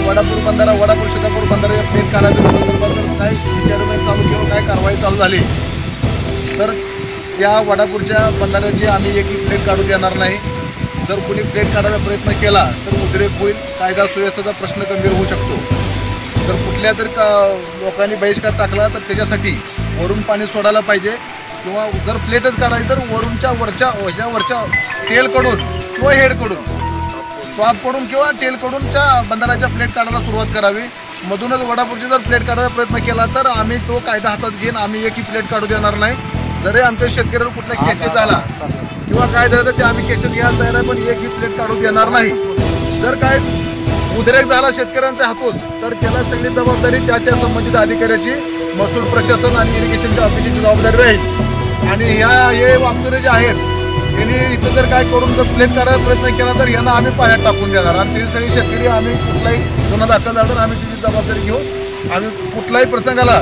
वडापूर बंधारा वडापूर शेतापूर बंधाऱ्याच्या प्लेट काढायच्या संदर्भात जर काय विचारमेंट चालू किंवा काय कारवाई चालू झाली तर त्या वडापूरच्या बंधाऱ्याची आम्ही एकही प्लेट काढू देणार नाही। जर कोणी प्लेट काढायचा प्रयत्न केला तर उद्रेक होईल, कायदा सुव्यवस्थेचा प्रश्न गंभीर होऊ शकतो। जर कुठल्या तरी लोकांनी बहिष्कार टाकला तर त्याच्यासाठी वरून पाणी सोडायला पाहिजे किंवा जर प्लेटच काढायची तर वरच्या टेलकडून किंवा हेडकडून टॉपकडून किंवा टेलकडूनच्या बंधाऱ्याच्या प्लेट काढायला सुरुवात करावी। मधूनच वडापूरची जर प्लेट काढायचा प्रयत्न केला तर आम्ही तो कायदा हातात घेऊन आम्ही एकही प्लेट काढू देणार नाही। जरी आमच्या शेतकऱ्यावर कुठला केसेस झाला किंवा काय झालं तर ते आम्ही केसेस घ्यायला तयार आहे, पण एकही प्लेट काढू देणार नाही। जर काय उद्रेक झाला शेतकऱ्यांच्या हातून तर त्याला सगळी जबाबदारी त्या संबंधित अधिकाऱ्याची, महसूल प्रशासन आणि इरिगेशनच्या ऑफिसची जबाबदारी राहील। आणि हे वागणारे जे आहेत त्यांनी इथं जर काय करून जर प्लेट काढायचा प्रयत्न केला तर यांना आम्ही पाण्यात टाकून देणार आणि ते सगळी शेतकरी आम्ही कुठलाही गुन्हा दाखल झाला तर आम्ही तिची जबाबदारी घेऊ। आम्ही कुठलाही प्रसंग आला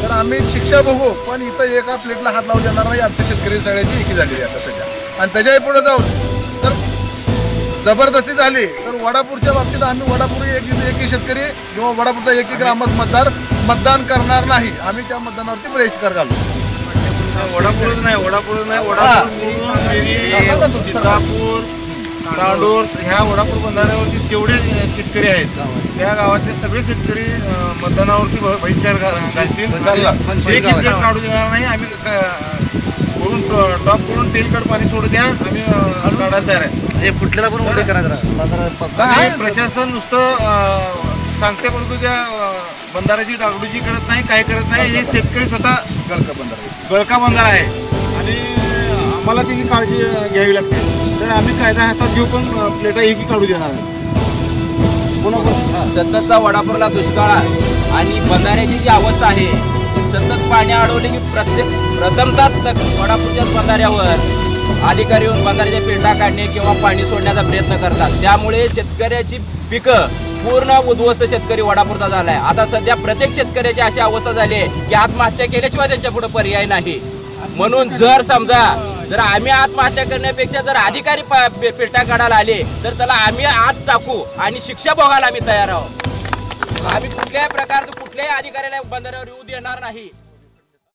तर आम्ही शिक्षा बघू, पण इथं एका प्लेटला हात लावू देणार नाही। आमच्या शेतकरी सगळ्याची एकी झालेली आता सध्या आणि त्याच्याही पुढे जाऊन तर जबरदस्ती झाली तर वडापूरच्या बाबतीत आम्ही वडापूर एकी शेतकरी किंवा वडापूरचा एकी ग्रामस्थ मतदार मतदान करणार नाही। आम्ही त्या मतदानावरती बहिष्कार घालू। वडापूरच नाही सीतापूर तांडूर ह्या वडापूर बंधाऱ्यावरती जेवढे शेतकरी आहेत त्या गावातले सगळे शेतकरी मतदानावरती बहिष्कार घालतील। एक प्लेट काढू देणार नाही आम्ही। टॉप करून टेलकड पाणी सोडू द्या, आम्ही काढायला तयार आहे। कुठल्याला पण उल्लेख करायचा प्रशासन नुसतं सांगते परंतु त्या बंधाऱ्याची डागडुजी करत नाही, काय करत नाही। हे शेतकरी स्वतः गळका बंधारा आहे आणि आम्हाला त्याची काळजी घ्यावी लागते। तर आम्ही कायदा हातात घेऊ पण प्लेटा एकही काढू देणार नाही। सततचा वडापूरला दुष्काळ आणि बंधाऱ्याची जी अवस्था आहे सतत पाणी अडवले की प्रथमतः वडापूरच्या बंधाऱ्यावर अधिकारी येऊन बंधाऱ्याच्या पेटा काढणे किंवा पाणी सोडण्याचा प्रयत्न करतात। त्यामुळे शेतकऱ्याची पिकं पूर्ण उद्ध्वस्त शेतकरी वडापूरचा झालाय। आता सध्या प्रत्येक शेतकऱ्याची अशी अवस्था झाली आहे की आत्महत्या केल्याशिवाय त्यांच्या पुढे पर्याय नाही। म्हणून जर आम्ही आत्महत्या करण्यापेक्षा जर अधिकारी पेटा काढायला आले तर त्याला आम्ही आत टाकू आणि शिक्षा भोगायला आम्ही तयार आहोत। आम्ही कुठल्याही प्रकारचं कुठल्याही अधिकाऱ्याला बंधाऱ्यावर येऊ देणार नाही।